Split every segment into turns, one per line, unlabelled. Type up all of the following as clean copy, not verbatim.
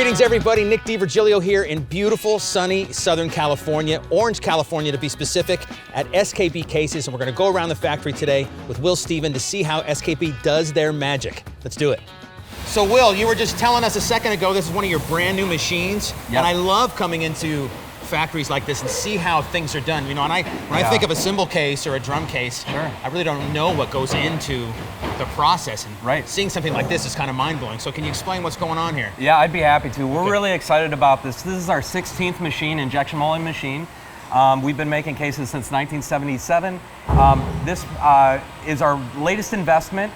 Greetings everybody, Nick D Virgilio here in beautiful, sunny Southern California, Orange, California to be specific, at SKB Cases, and we're gonna go around the factory today with Will Steven to see how SKB does their magic. Let's do it. So Will, you were just telling us a second ago, this is one of your brand new machines, and I love coming into factories like this and see how things are done. You know, and when I think of a cymbal case or a drum case, I really don't know what goes into the process. And seeing something like this is kind of mind-blowing. So can you explain what's going on here?
Yeah, I'd be happy to. We're really excited about this. This is our 16th machine, injection molding machine. We've been making cases since 1977. This is our latest investment.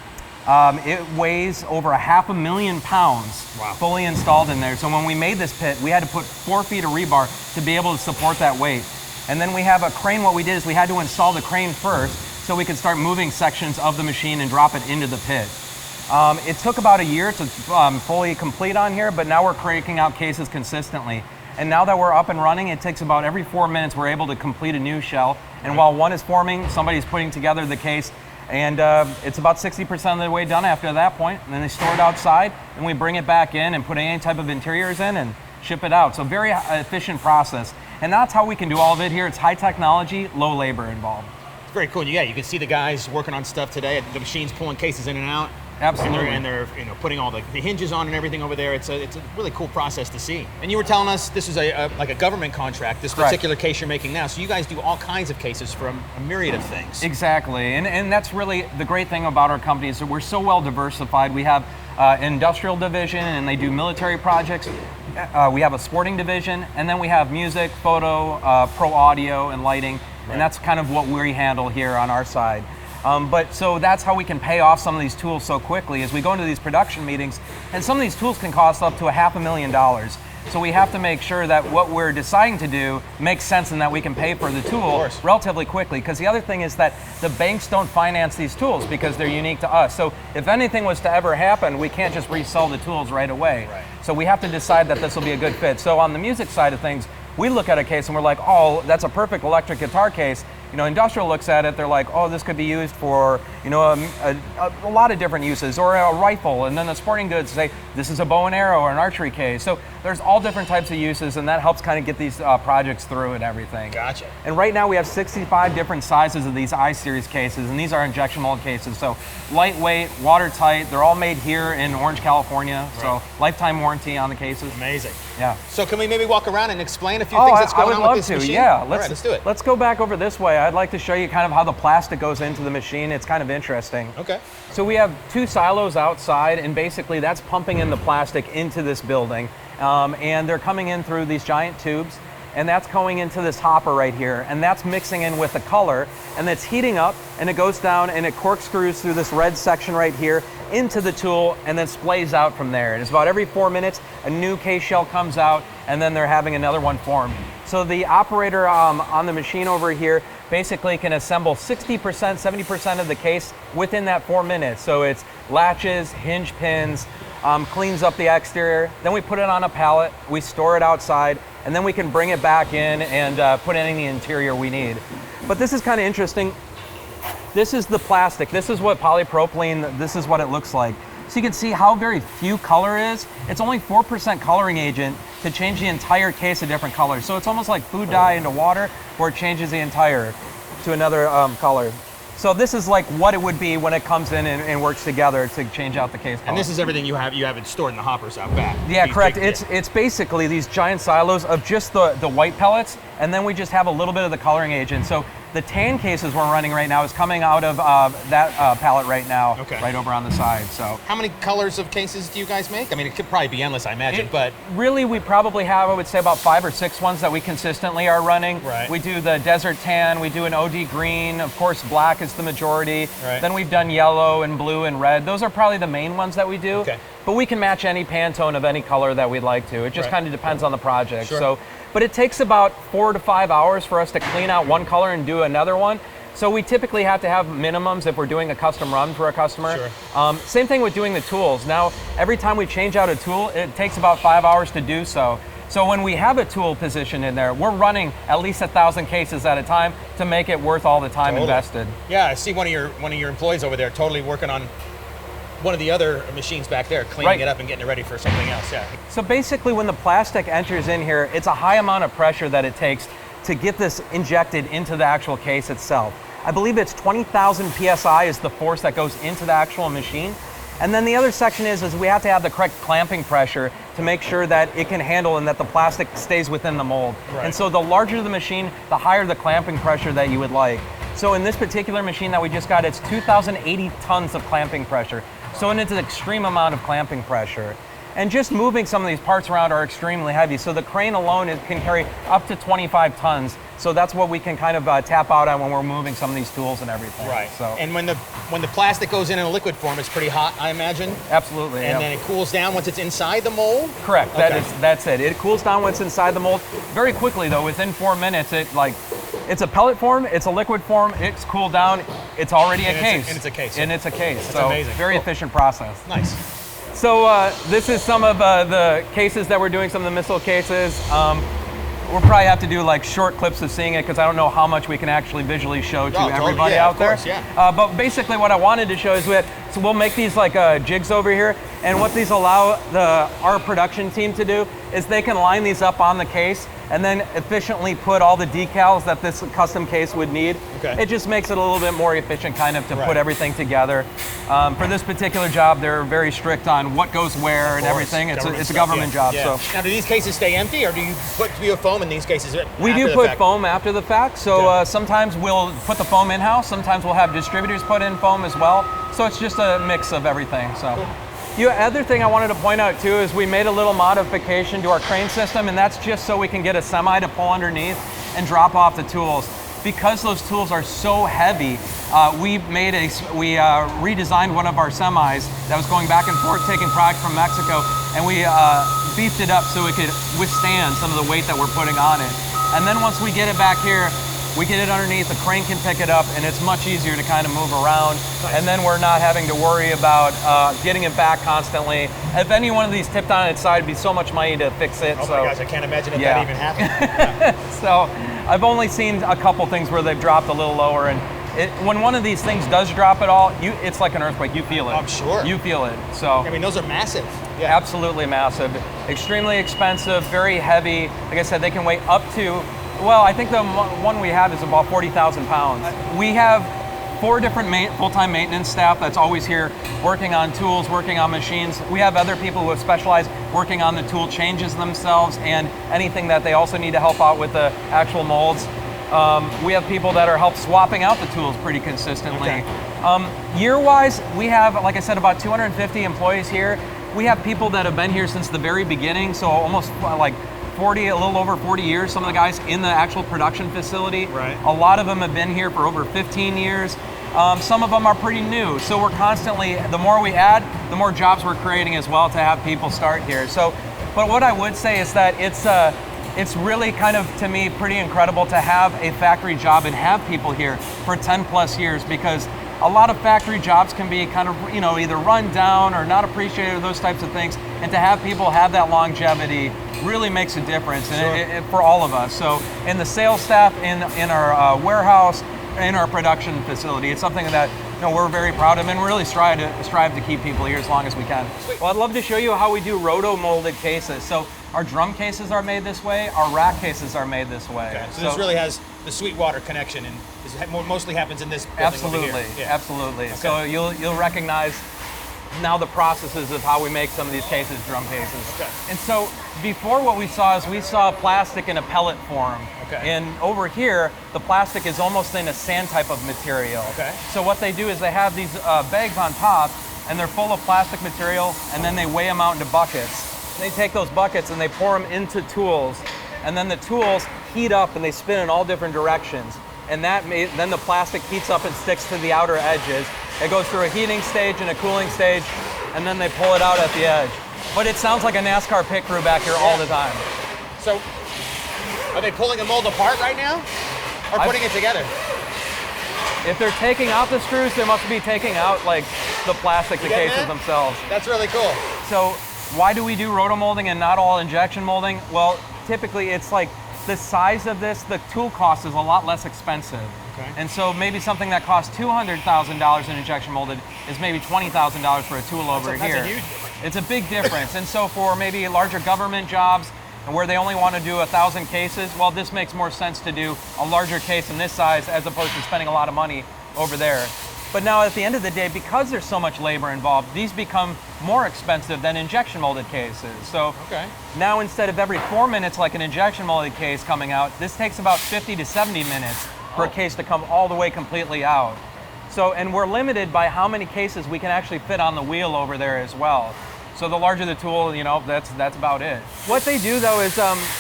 It weighs over 500,000 pounds fully installed in there. So when we made this pit, we had to put 4 feet of rebar to be able to support that weight. And then we have a crane. What we did is we had to install the crane first so we could start moving sections of the machine and drop it into the pit. It took about a year to fully complete on here, but now we're cranking out cases consistently. And now that we're up and running, it takes about every 4 minutes we're able to complete a new shell. And while one is forming, somebody's putting together the case. And it's about 60% of the way done after that point. And then they store it outside, and we bring it back in and put any type of interiors in and ship it out. So very efficient process. And that's how we can do all of it here. It's high technology, low labor involved.
It's very cool. Yeah, you can see the guys working on stuff today. The machine's pulling cases in and out.
Absolutely.
And they're putting all the hinges on and everything over there. It's a really cool process to see. And you were telling us this is like a government contract, this particular case you're making now. So you guys do all kinds of cases from a myriad of things.
Exactly. And that's really the great thing about our company is that we're so well diversified. We have an industrial division, and they do military projects. We have a sporting division, and then we have music, photo, pro audio, and lighting. And that's kind of what we handle here on our side. But so that's how we can pay off some of these tools so quickly as we go into these production meetings, and some of these tools can cost up to $500,000. So we have to make sure that what we're deciding to do makes sense and that we can pay for the tool relatively quickly. Because the other thing is that the banks don't finance these tools because they're unique to us. So if anything was to ever happen, we can't just resell the tools right away. So we have to decide that this will be a good fit. So on the music side of things, we look at a case and we're like, oh, that's a perfect electric guitar case. You know, industrial looks at it, they're like, oh, this could be used for, you know, a lot of different uses, or a rifle. And then the sporting goods say, this is a bow and arrow or an archery case. So there's all different types of uses, and that helps kind of get these projects through and everything.
Gotcha.
And right now we have 65 different sizes of these I-Series cases, and these are injection mold cases. So lightweight, watertight, they're all made here in Orange, California. So lifetime warranty on the cases.
Amazing.
Yeah.
So can we maybe walk around and explain a few things that's going on with this machine?
Yeah,
all right, let's do it.
Let's go back over this way. I'd like to show you kind of how the plastic goes into the machine. It's kind of interesting.
Okay.
So we have 2 silos outside, and basically that's pumping in the plastic into this building. And they're coming in through these giant tubes, and that's going into this hopper right here, and that's mixing in with the color, and it's heating up, and it goes down and it corkscrews through this red section right here into the tool, and then splays out from there. And it's about every 4 minutes a new case shell comes out, and then they're having another one formed. So the operator on the machine over here basically can assemble 60%, 70% of the case within that 4 minutes. So it's latches, hinge pins, cleans up the exterior, then we put it on a pallet, we store it outside, and then we can bring it back in and put in the interior we need. But this is kind of interesting. This is the plastic. This is what polypropylene, this is what it looks like. So you can see how very few color is. It's only 4% coloring agent to change the entire case a different color. So it's almost like food dye into water, where it changes the entire to another color. So this is like what it would be when it comes in and works together to change out the case color.
And this is everything you have it stored in the hoppers out back.
Yeah, correct. It's basically these giant silos of just the white pellets, and then we just have a little bit of the coloring agent. So the tan cases we're running right now is coming out of that pallet right now, right over on the side. So
how many colors of cases do you guys make? I mean, it could probably be endless, I imagine, but
really we probably have, I would say, about 5 or 6 ones that we consistently are running. We do the desert tan, we do an OD green, of course black is the majority. Then we've done yellow and blue and red. Those are probably the main ones that we do. But we can match any Pantone of any color that we'd like to. It just kind of depends on the project. So, but it takes about 4 to 5 hours for us to clean out one color and do another one. So we typically have to have minimums if we're doing a custom run for a customer. Same thing with doing the tools. Now, every time we change out a tool, it takes about 5 hours to do so. So when we have a tool position in there, we're running at least 1,000 cases at a time to make it worth all the time invested.
Yeah, I see one of your employees over there totally working on one of the other machines back there, cleaning it up and getting it ready for something else. Yeah.
So basically when the plastic enters in here, it's a high amount of pressure that it takes to get this injected into the actual case itself. I believe it's 20,000 PSI is the force that goes into the actual machine. And then the other section is we have to have the correct clamping pressure to make sure that it can handle and that the plastic stays within the mold.
Right.
And so the larger the machine, the higher the clamping pressure that you would like. So in this particular machine that we just got, it's 2,080 tons of clamping pressure. So it's an extreme amount of clamping pressure. And just moving some of these parts around are extremely heavy. So the crane alone can carry up to 25 tons. So that's what we can kind of tap out on when we're moving some of these tools and everything.
Right.
So.
And when the plastic goes in a liquid form, it's pretty hot, I imagine.
Absolutely.
And then it cools down once it's inside the mold.
Correct.
Okay.
That's it. It cools down once inside the mold very quickly, though. Within 4 minutes, it's a pellet form, it's a liquid form, it's cooled down, it's already a case.
And it's a case.
And it's a case.
That's
so
amazing.
Very efficient process.
Nice.
So this is some of the cases that we're doing, some of the missile cases. We'll probably have to do like short clips of seeing it because I don't know how much we can actually visually show to everybody out there.
Course, yeah.
But basically what I wanted to show is so we'll make these like jigs over here, and what these allow our production team to do is they can line these up on the case and then efficiently put all the decals that this custom case would need.
Okay.
It just makes it a little bit more efficient kind of to put everything together. For this particular job, they're very strict on what goes where and everything. It's a government job.
Yeah.
So
now, do these cases stay empty, or do you put foam in these cases?
We do put foam after the fact. So sometimes we'll put the foam in-house. Sometimes we'll have distributors put in foam as well. So it's just a mix of everything. So.
Cool.
The other thing I wanted to point out too is we made a little modification to our crane system, and that's just so we can get a semi to pull underneath and drop off the tools. Because those tools are so heavy, we redesigned one of our semis that was going back and forth taking product from Mexico, and we beefed it up so it could withstand some of the weight that we're putting on it. And then once we get it back here, we get it underneath, the crane can pick it up, and it's much easier to kind of move around. Nice. And then we're not having to worry about getting it back constantly. If any one of these tipped on its side, it'd be so much money to fix it.
Oh my gosh, I can't imagine if that even happened.
So I've only seen a couple things where they've dropped a little lower, and when one of these things does drop at all, it's like an earthquake. You feel it.
I'm sure.
You feel it. So
I mean, those are massive.
Yeah. Absolutely massive. Extremely expensive, very heavy. Like I said, they can weigh up to, well, I think the one we have is about 40,000 pounds. We have 4 different full-time maintenance staff that's always here working on tools, working on machines. We have other people who have specialized working on the tool changes themselves and anything that they also need to help out with the actual molds. We have people that are help swapping out the tools pretty consistently. Okay. Year-wise, we have, like I said, about 250 employees here. We have people that have been here since the very beginning, so almost like 40, a little over 40 years, some of the guys in the actual production facility.
Right.
A lot of them have been here for over 15 years. Some of them are pretty new. So we're constantly, the more we add, the more jobs we're creating as well to have people start here. So, but what I would say is that it's really kind of, to me, pretty incredible to have a factory job and have people here for 10 plus years, because a lot of factory jobs can be kind of, either run down or not appreciated or those types of things. And to have people have that longevity really makes a difference and for all of us. So in the sales staff, in our warehouse, in our production facility, it's something that we're very proud of and really strive to keep people here as long as we can. Well, I'd love to show you how we do roto molded cases. So our drum cases are made this way, our rack cases are made this way.
Okay. So this really has the Sweetwater connection, and this mostly happens in this building.
Absolutely,
over here. Yeah.
Absolutely.
Okay.
So you'll recognize now the processes of how we make some of these cases, drum cases.
Okay.
And so before, what we saw is plastic in a pellet form.
Okay.
And over here, the plastic is almost in a sand type of material.
Okay.
So what they do is they have these bags on top, and they're full of plastic material, and then they weigh them out into buckets. They take those buckets and they pour them into tools, and then the tools heat up and they spin in all different directions. And then the plastic heats up and sticks to the outer edges. It goes through a heating stage and a cooling stage, and then they pull it out at the edge. But it sounds like a NASCAR pit crew back here all the time.
So, are they pulling a mold apart right now, or putting it together?
If they're taking out the screws, they must be taking out like the plastic, the cases themselves.
That's really cool.
So why do we do roto molding and not all injection molding? Well, typically it's like the size of this, the tool cost is a lot less expensive.
Okay.
And so maybe something that costs $200,000 in injection molded is maybe $20,000 for a tool over here.
That's a huge difference.
It's a big difference. And so for maybe larger government jobs and where they only want to do 1,000 cases, well, this makes more sense to do a larger case in this size as opposed to spending a lot of money over there. But now at the end of the day, because there's so much labor involved, these become more expensive than injection molded cases. So now instead of every 4 minutes like an injection molded case coming out, this takes about 50 to 70 minutes for a case to come all the way completely out. So, and we're limited by how many cases we can actually fit on the wheel over there as well. So the larger the tool, you know, that's about it. What they do though is,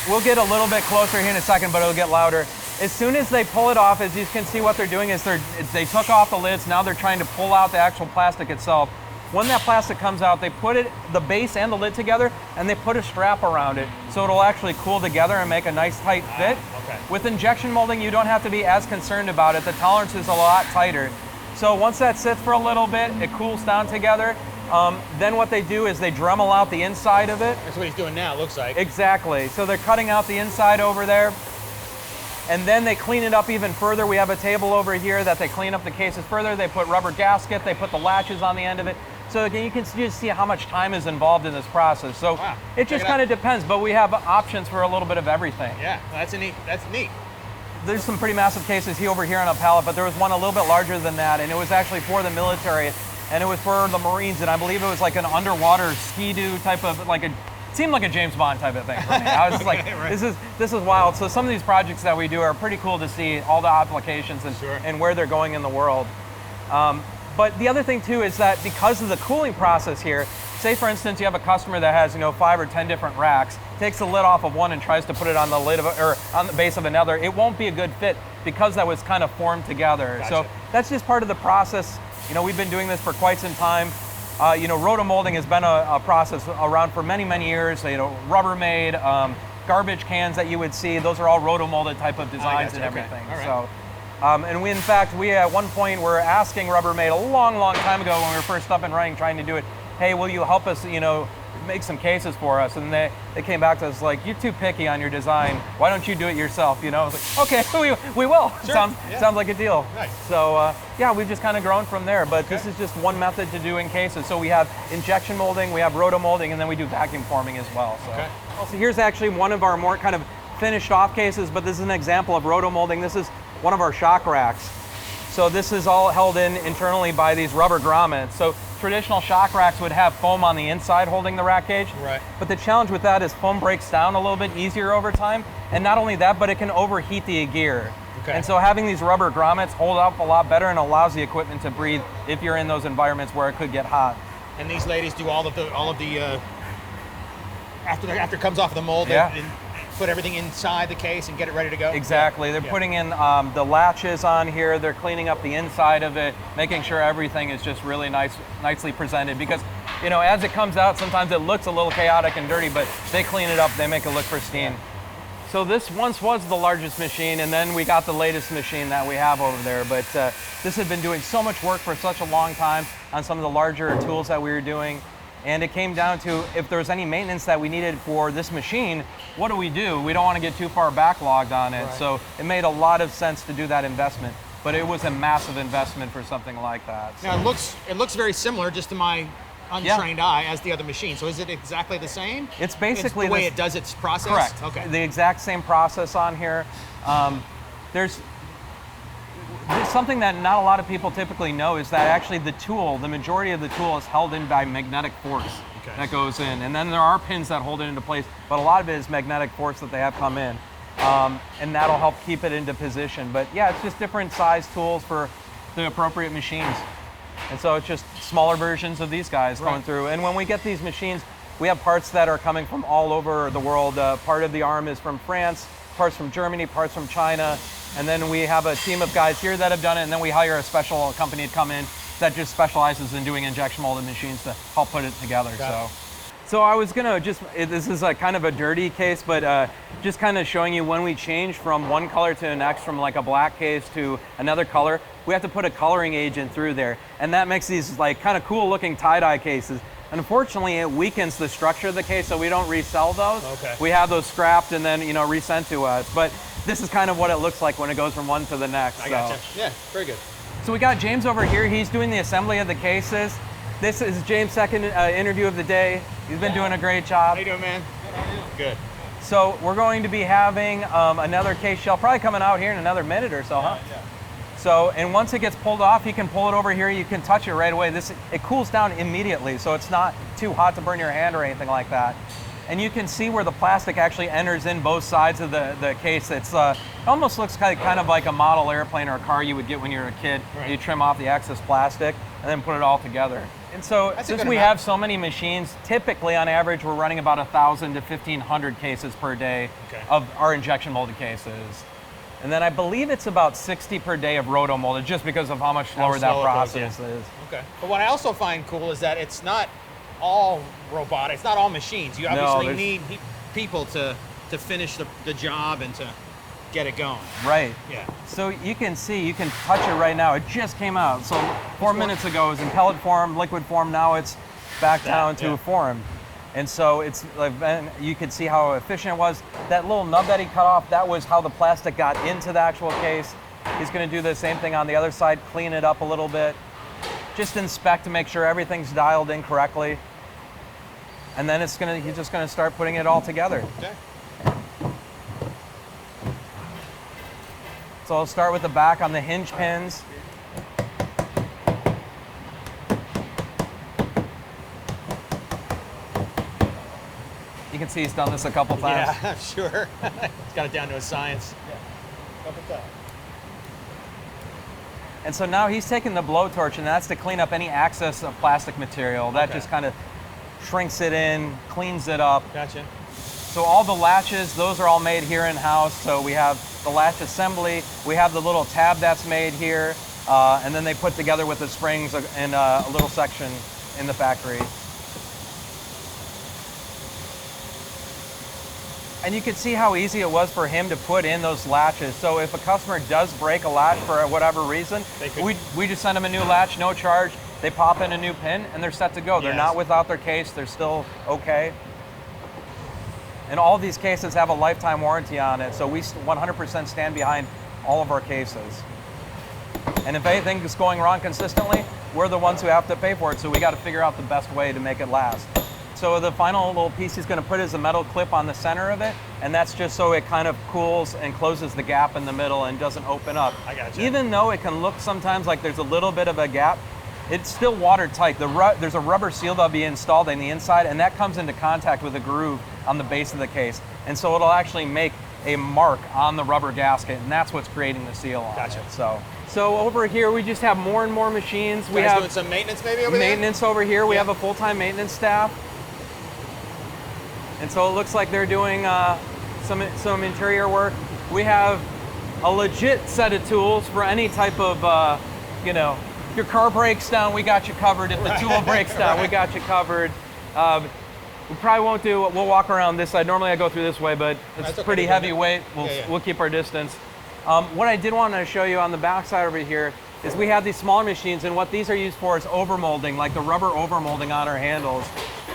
we'll get a little bit closer here in a second, but it'll get louder. As soon as they pull it off, as you can see what they're doing is they took off the lids, now they're trying to pull out the actual plastic itself. When that plastic comes out, they put it, the base and the lid together, and they put a strap around it so it'll actually cool together and make a nice tight fit. With injection molding, you don't have to be as concerned about it. The tolerance is a lot tighter. So once that sits for a little bit, it cools down together. Then what they do is they Dremel out the inside of it.
That's what he's doing now, it looks like.
Exactly. So they're cutting out the inside over there. And then they clean it up even further. We have a table over here that they clean up the cases further. They put rubber gasket, they put the latches on the end of it. So again, you can just see how much time is involved in this process. So it just kind of depends, but we have options for a little bit of everything.
Yeah, that's neat.
There's some pretty massive cases over here on a pallet, but there was one a little bit larger than that, and it was actually for the military, and it was for the Marines, and I believe it was like an underwater ski-doo type of, like it seemed like a James Bond type of thing for me. I was just like, this is wild. So some of these projects that we do are pretty cool to see all the applications and where they're going in the world. But the other thing too is that because of the cooling process here, say for instance you have a customer that has 5 or 10 different racks, takes the lid off of one and tries to put it on the lid of or on the base of another, it won't be a good fit because that was kind of formed together. Gotcha. So that's just part of the process. We've been doing this for quite some time. Roto molding has been a process around for many, many years. Rubbermaid, garbage cans that you would see, those are all roto molded type of designs and everything.
Right.
So. And we, in fact, at one point were asking Rubbermaid a long, long time ago when we were first up and running trying to do it, hey, will you help us, make some cases for us? And they came back to us like, you're too picky on your design. Why don't you do it yourself? I was like, okay, we will.
Sure.
Sounds like a deal.
Nice.
So we've just kind of grown from there. But this is just one method to doing cases. So we have injection molding, we have roto molding, and then we do vacuum forming as well. So, so here's actually one of our more kind of finished off cases, but this is an example of roto molding. This is one of our shock racks. So this is all held in internally by these rubber grommets. So traditional shock racks would have foam on the inside holding the rack cage.
Right.
But the challenge with that is foam breaks down a little bit easier over time. And not only that, but it can overheat the gear. Okay. And so having these rubber grommets hold up a lot better and allows the equipment to breathe if you're in those environments where it could get hot.
And these ladies do all of the after it comes off of the mold, and put everything inside the case and get it ready to go?
Exactly. They're putting in the latches on here. They're cleaning up the inside of it, making sure everything is just really nicely presented. Because, as it comes out, sometimes it looks a little chaotic and dirty, but they clean it up. They make it look pristine. So this once was the largest machine, and then we got the latest machine that we have over there. But this had been doing so much work for such a long time on some of the larger tools that we were doing. And it came down to if there was any maintenance that we needed for this machine, what do? We don't want to get too far backlogged on it. Right. So it made a lot of sense to do that investment, but it was a massive investment for something like that. So.
Now it looks very similar just to my untrained eye as the other machine. So is it exactly the same?
It's basically
the way it does its process?
Correct.
Okay.
The exact same process on here. There's something that not a lot of people typically know is that actually the majority of the tool is held in by magnetic force that goes in. And then there are pins that hold it into place, but a lot of it is magnetic force that they have come in. And that'll help keep it into position. But yeah, it's just different size tools for the appropriate machines. And so it's just smaller versions of these guys going through. And when we get these machines, we have parts that are coming from all over the world. Part of the arm is from France, parts from Germany, parts from China. And then we have a team of guys here that have done it, and then we hire a special company to come in that just specializes in doing injection molded machines to help put it together. So I was gonna this is a kind of a dirty case, but just kind of showing you when we change from one color to the next, from like a black case to another color, we have to put a coloring agent through there. And that makes these like kind of cool looking tie-dye cases. Unfortunately, it weakens the structure of the case, so we don't resell those.
Okay.
We have those scrapped and then, you know, resent to us. But this is kind of what it looks like when it goes from one to the next.
I gotcha. Yeah, very good.
So we got James over here. He's doing the assembly of the cases. This is James' second interview of the day. He's been doing a great job.
How you doing, man? Good.
So we're going to be having another case shell probably coming out here in another minute or so, huh?
Yeah.
So, and once it gets pulled off, you can pull it over here. You can touch it right away. It cools down immediately, so it's not too hot to burn your hand or anything like that. And you can see where the plastic actually enters in both sides of the case. It almost looks kind of like a model airplane or a car you would get when you were a kid.
Right.
You trim off the excess plastic and then put it all together. And so since we have so many machines, typically on average we're running about 1,000 to 1,500 cases per day of our injection molded cases. And then I believe it's about 60 per day of roto molded, just because of how much slower that process is.
Okay. But what I also find cool is that it's not all robotic. It's not all machines. You obviously need people to finish the job and to get it going.
Right.
Yeah.
So you can see, you can touch it right now. It just came out. So 4 minutes ago it was in pellet form, liquid form. Now it's back down to a form. And so it's like, you can see how efficient it was. That little nub that he cut off, that was how the plastic got into the actual case. He's going to do the same thing on the other side, clean it up a little bit. Just inspect to make sure everything's dialed in correctly. And then he's just going to start putting it all together.
Okay.
So I'll start with the back on the hinge pins. You can see he's done this a couple times.
Yeah, sure. He's got it down to a science. Yeah. Couple times.
And so now he's taking the blowtorch, and that's to clean up any excess of plastic material. That just kind of shrinks it in, cleans it up.
Gotcha.
So all the latches, those are all made here in-house. So we have the latch assembly, we have the little tab that's made here, and then they put together with the springs in a little section in the factory. And you can see how easy it was for him to put in those latches. So if a customer does break a latch for whatever reason, we just send them a new latch, no charge. They pop in a new pin and they're set to go. They're not without their case, they're still okay. And all of these cases have a lifetime warranty on it, so we 100% stand behind all of our cases. And if anything is going wrong consistently, we're the ones who have to pay for it, so we got to figure out the best way to make it last. So the final little piece he's going to put is a metal clip on the center of it, and that's just so it kind of cools and closes the gap in the middle and doesn't open up.
I gotcha.
Even though it can look sometimes like there's a little bit of a gap, it's still watertight. There's a rubber seal that'll be installed in the inside, and that comes into contact with a groove on the base of the case. And so it'll actually make a mark on the rubber gasket, and that's what's creating the seal on it. So over here, we just have more and more machines. We have
doing some maintenance maybe over there?
Maintenance over here. We have a full-time maintenance staff. And so it looks like they're doing some interior work. We have a legit set of tools for any type of, if your car breaks down, we got you covered. If the tool breaks down, we got you covered. We probably won't we'll walk around this side. Normally I go through this way, but it's pretty heavy weight. We'll keep our distance. What I did want to show you on the back side over here is we have these smaller machines, and what these are used for is overmolding, like the rubber overmolding on our handles.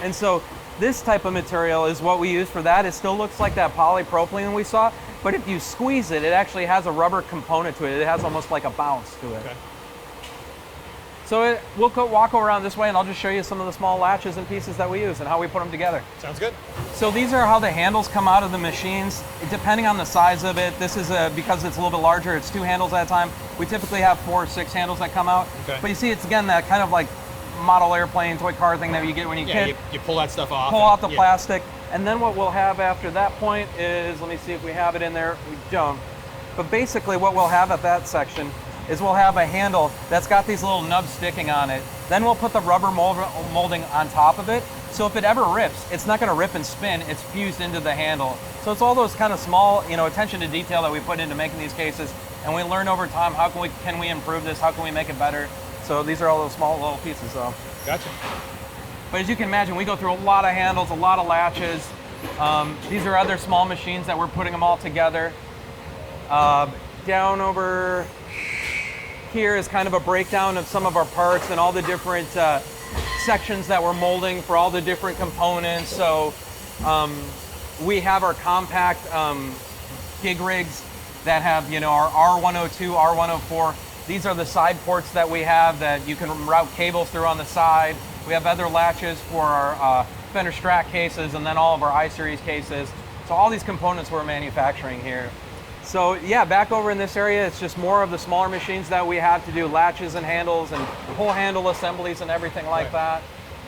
And so this type of material is what we use for that. It still looks like that polypropylene we saw, but if you squeeze it, it actually has a rubber component to it. It has almost like a bounce to it. Okay. So we'll walk around this way, and I'll just show you some of the small latches and pieces that we use and how we put them together.
Sounds good.
So these are how the handles come out of the machines. Depending on the size of it, this is because it's a little bit larger, it's 2 handles at a time. We typically have 4 or 6 handles that come out. Okay. But you see, it's again that kind of like model airplane, toy car thing that you get when you're a kid.
You pull that stuff off.
Pull out the plastic. And then what we'll have after that point is, let me see if we have it in there. We don't. But basically what we'll have at that section is we'll have a handle that's got these little nubs sticking on it. Then we'll put the rubber molding on top of it. So if it ever rips, it's not gonna rip and spin, it's fused into the handle. So it's all those kind of small, attention to detail that we put into making these cases. And we learn over time, how can we improve this? How can we make it better? So these are all those small little pieces, though.
Gotcha.
But as you can imagine, we go through a lot of handles, a lot of latches. These are other small machines that we're putting them all together. Down over here is kind of a breakdown of some of our parts and all the different sections that we're molding for all the different components. So we have our compact gig rigs that have, you know, our R102, R104. These are the side ports that we have that you can route cables through on the side. We have other latches for our fender strat cases, and then all of our I-Series cases. So all these components we're manufacturing here. So yeah, back over in this area, it's just more of the smaller machines that we have to do latches and handles and whole handle assemblies and everything like that.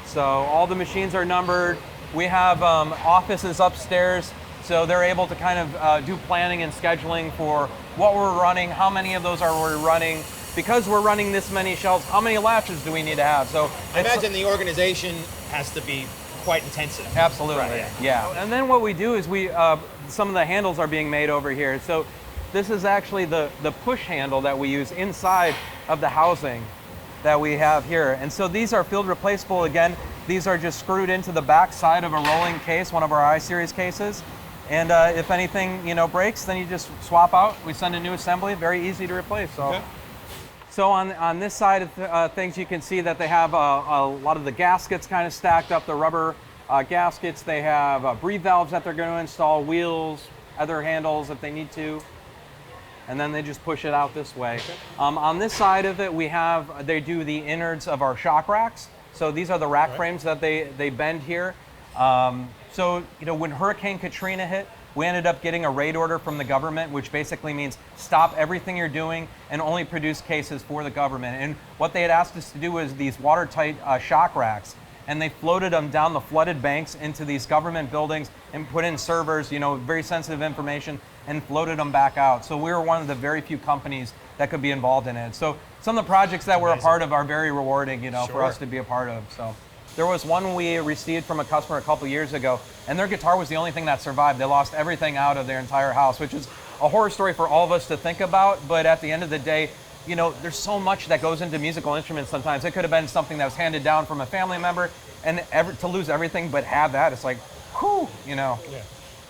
So all the machines are numbered. We have offices upstairs, so they're able to kind of do planning and scheduling for what we're running, how many of those are we running. Because we're running this many shelves, how many latches do we need to have? So
I imagine the organization has to be quite intensive.
Absolutely,
right,
yeah. And then what we do is we, some of the handles are being made over here. So this is actually the push handle that we use inside of the housing that we have here. And so these are field replaceable. Again, these are just screwed into the back side of a rolling case, one of our I-Series cases. And if anything, you know, breaks, then you just swap out. We send a new assembly, very easy to replace. So. Okay. So on this side of things, you can see that they have a lot of the gaskets kind of stacked up, the rubber gaskets. They have breathe valves that they're going to install, wheels, other handles if they need to. And then they just push it out this way. Okay. On this side of it, they do the innards of our shock racks. So these are the rack frames that they bend here. So, you know, when Hurricane Katrina hit, we ended up getting a raid order from the government, which basically means stop everything you're doing and only produce cases for the government. And what they had asked us to do was these watertight shock racks. And they floated them down the flooded banks into these government buildings and put in servers, you know, very sensitive information, and floated them back out. So we were one of the very few companies that could be involved in it. So some of the projects that we're a part of are very rewarding, you know, for us to be a part of. So there was one we received from a customer a couple years ago, and their guitar was the only thing that survived. They lost everything out of their entire house, which is a horror story for all of us to think about. But at the end of the day, you know, there's so much that goes into musical instruments sometimes. It could have been something that was handed down from a family member, and to lose everything but have that, it's like, whew, you know. Yeah.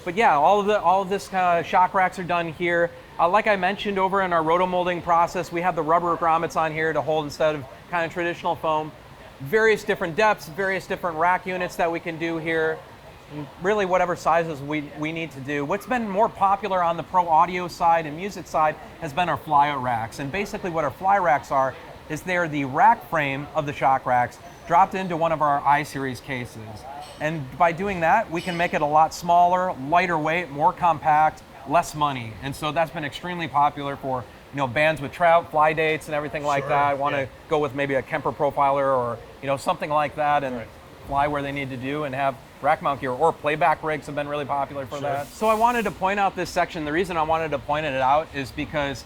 But yeah, all of this shock racks are done here. Like I mentioned, over in our roto molding process, we have the rubber grommets on here to hold instead of kind of traditional foam. Various different depths, various different rack units that we can do here. Really whatever sizes we need to do. What's been more popular on the pro audio side and music side has been our fly racks. And basically what our fly racks are is they're the rack frame of the shock racks dropped into one of our I-Series cases. And by doing that, we can make it a lot smaller, lighter weight, more compact, less money. And so that's been extremely popular for, you know, bands with trout, fly dates and everything like that. I want to go with maybe a Kemper profiler or, you know, something like that, and fly where they need to do and have rack mount gear, or playback rigs have been really popular for that. So I wanted to point out this section. The reason I wanted to point it out is because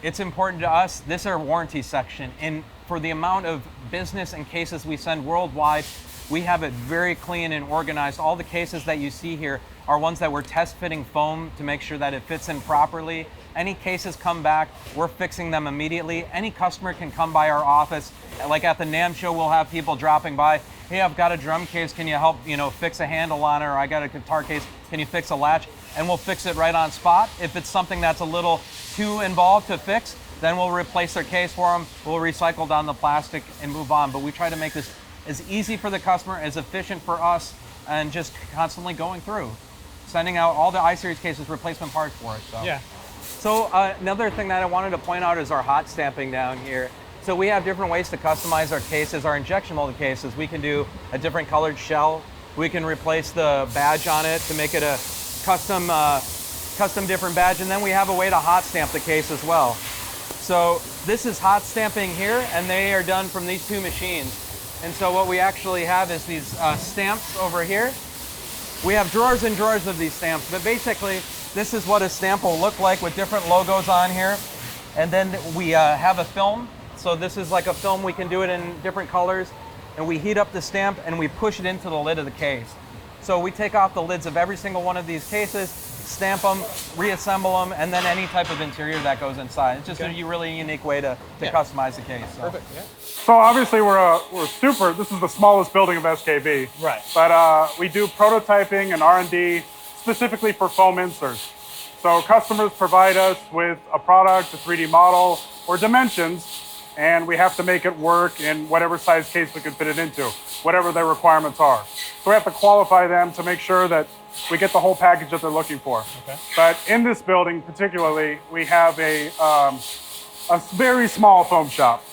it's important to us. This is our warranty section, and for the amount of business and cases we send worldwide, we have it very clean and organized. All the cases that you see here are ones that we're test fitting foam to make sure that it fits in properly. Any cases come back, we're fixing them immediately. Any customer can come by our office. Like at the NAMM show, we'll have people dropping by. Hey, I've got a drum case, can you help, you know, fix a handle on it? Or I got a guitar case, can you fix a latch? And we'll fix it right on spot. If it's something that's a little too involved to fix, then we'll replace their case for them. We'll recycle down the plastic and move on. But we try to make this as easy for the customer, as efficient for us, and just constantly going through. Sending out all the I-Series cases, replacement parts for it. So. Yeah. So another thing that I wanted to point out is our hot stamping down here. So we have different ways to customize our cases, our injection molded cases. We can do a different colored shell. We can replace the badge on it to make it a custom different badge. And then we have a way to hot stamp the case as well. So this is hot stamping here, and they are done from these two machines. And so what we actually have is these stamps over here. We have drawers and drawers of these stamps, but basically this is what a stamp will look like with different logos on here. And then we have a film. So this is like a film, we can do it in different colors, and we heat up the stamp and we push it into the lid of the case. So we take off the lids of every single one of these cases, stamp them, reassemble them, and then any type of interior that goes inside. It's just a really unique way to customize the case. So.
Perfect, yeah. So obviously this is the smallest building of SKB.
Right.
But we do prototyping and R&D specifically for foam inserts. So customers provide us with a product, a 3D model, or dimensions, and we have to make it work in whatever size case we can fit it into, whatever their requirements are. So we have to qualify them to make sure that we get the whole package that they're looking for.
Okay.
But in this building particularly, we have a very small foam shop.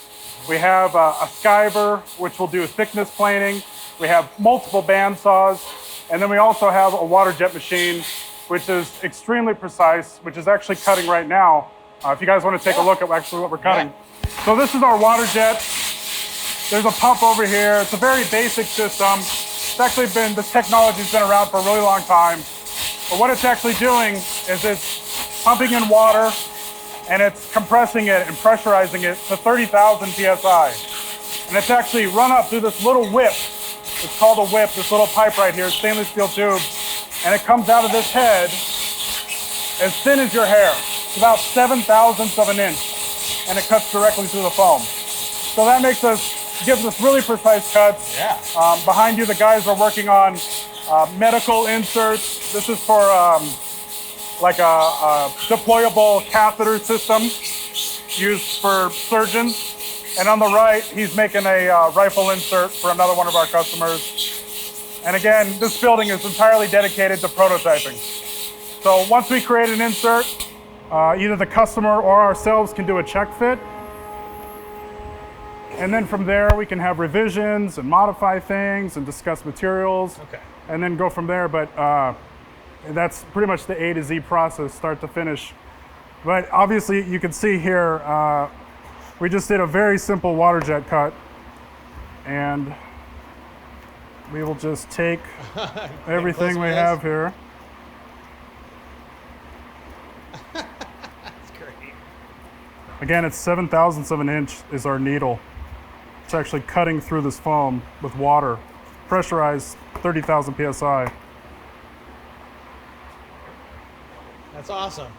We have a skiver, which will do thickness planing. We have multiple band saws, and then we also have a water jet machine, which is extremely precise, which is actually cutting right now. If you guys want to take a look at actually what we're cutting. So this is our water jet. There's a pump over here. It's a very basic system. It's actually been, this technology's been around for a really long time. But what it's actually doing is it's pumping in water and it's compressing it and pressurizing it to 30,000 PSI. And it's actually run up through this little whip. It's called a whip, this little pipe right here, stainless steel tube. And it comes out of this head as thin as your hair. It's about 7/1000ths of an inch, and it cuts directly through the foam. So that gives us really precise cuts.
Yeah.
Behind you, the guys are working on medical inserts. This is for like a deployable catheter system used for surgeons. And on the right, he's making a rifle insert for another one of our customers. And again, this building is entirely dedicated to prototyping. So once we create an insert, either the customer or ourselves can do a check fit. And then from there, we can have revisions and modify things and discuss materials.
Okay.
And then go from there. But that's pretty much the A to Z process, start to finish. But obviously, you can see here, we just did a very simple water jet cut. And we will just take everything we have here.
That's great.
Again, it's 7/1000ths of an inch is our needle. It's actually cutting through this foam with water, pressurized 30,000 PSI.
That's awesome.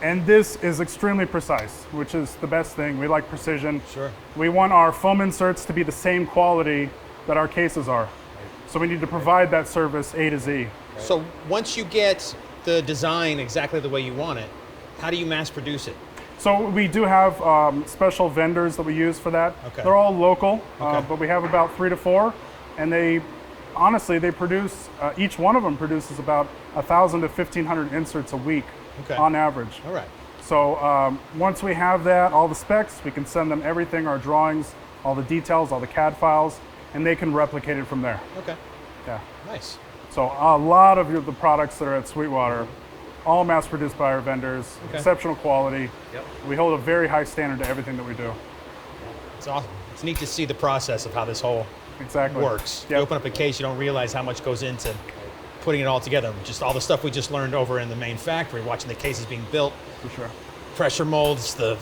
And this is extremely precise, which is the best thing. We like precision.
Sure.
We want our foam inserts to be the same quality that our cases are. So we need to provide that service A to Z.
So once you get the design exactly the way you want it, how do you mass produce it?
So we do have special vendors that we use for that.
Okay.
They're all local,
Okay.
but we have about 3 to 4, and they produce, each one of them produces about 1,000 to 1,500 inserts a week on average.
All right.
So once we have that, all the specs, we can send them everything, our drawings, all the details, all the CAD files, and they can replicate it from there.
Okay.
Yeah.
Nice.
So a lot of the products that are at Sweetwater, all mass produced by our vendors, exceptional quality.
Yep.
We hold a very high standard to everything that we do.
It's awesome. It's neat to see the process of how this whole works.
Yep.
You open up a case, you don't realize how much goes into putting it all together. Just all the stuff we just learned over in the main factory, watching the cases being built.
For sure.
Pressure molds, the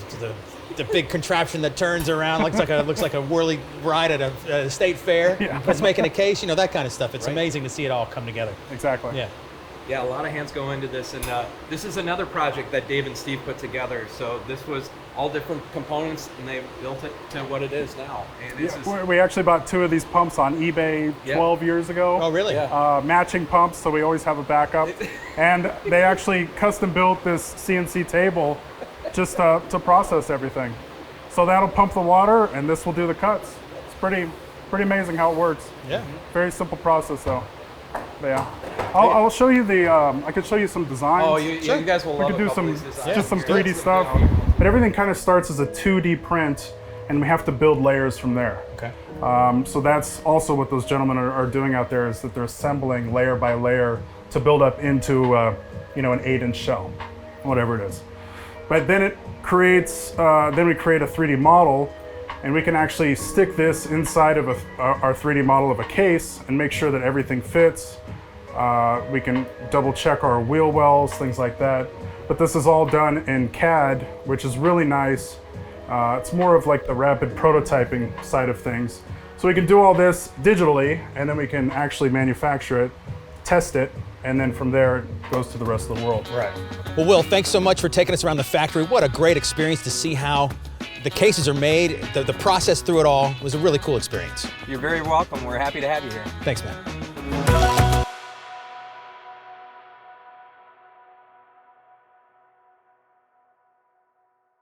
big contraption that turns around, looks like a whirly ride at a state fair.
Yeah.
It's making a case, that kind of stuff. It's amazing to see it all come together.
Exactly.
Yeah.
Yeah, a lot of hands go into this, and this is another project that Dave and Steve put together. So this was all different components, and they built it to what it is now. And this is,
We actually bought 2 of these pumps on eBay 12 years ago.
Oh, really?
Yeah.
Matching pumps, so we always have a backup. And they actually custom built this CNC table just to process everything. So that'll pump the water, and this will do the cuts. It's pretty amazing how it works.
Yeah.
Very simple process, though. But yeah, I'll show you I could show you some designs.
oh, you guys will
We
love
could do
a couple
some
of these designs.
just some
Great.
3D stuff, but everything kind of starts as a 2D print, and we have to build layers from there.
Okay.
So that's also what those gentlemen are doing out there, is that they're assembling layer by layer to build up into an 8-inch shell, whatever it is. But then it creates, then we create a 3D model, and we can actually stick this inside of our 3D model of a case and make sure that everything fits. We can double check our wheel wells, things like that. But this is all done in CAD, which is really nice. It's more of like the rapid prototyping side of things. So we can do all this digitally, and then we can actually manufacture it, test it, and then from there it goes to the rest of the world.
Right. Well, Will, thanks so much for taking us around the factory. What a great experience to see how the cases are made, the process through it all. It was a really cool experience.
You're very welcome. We're happy to have you here.
Thanks, man.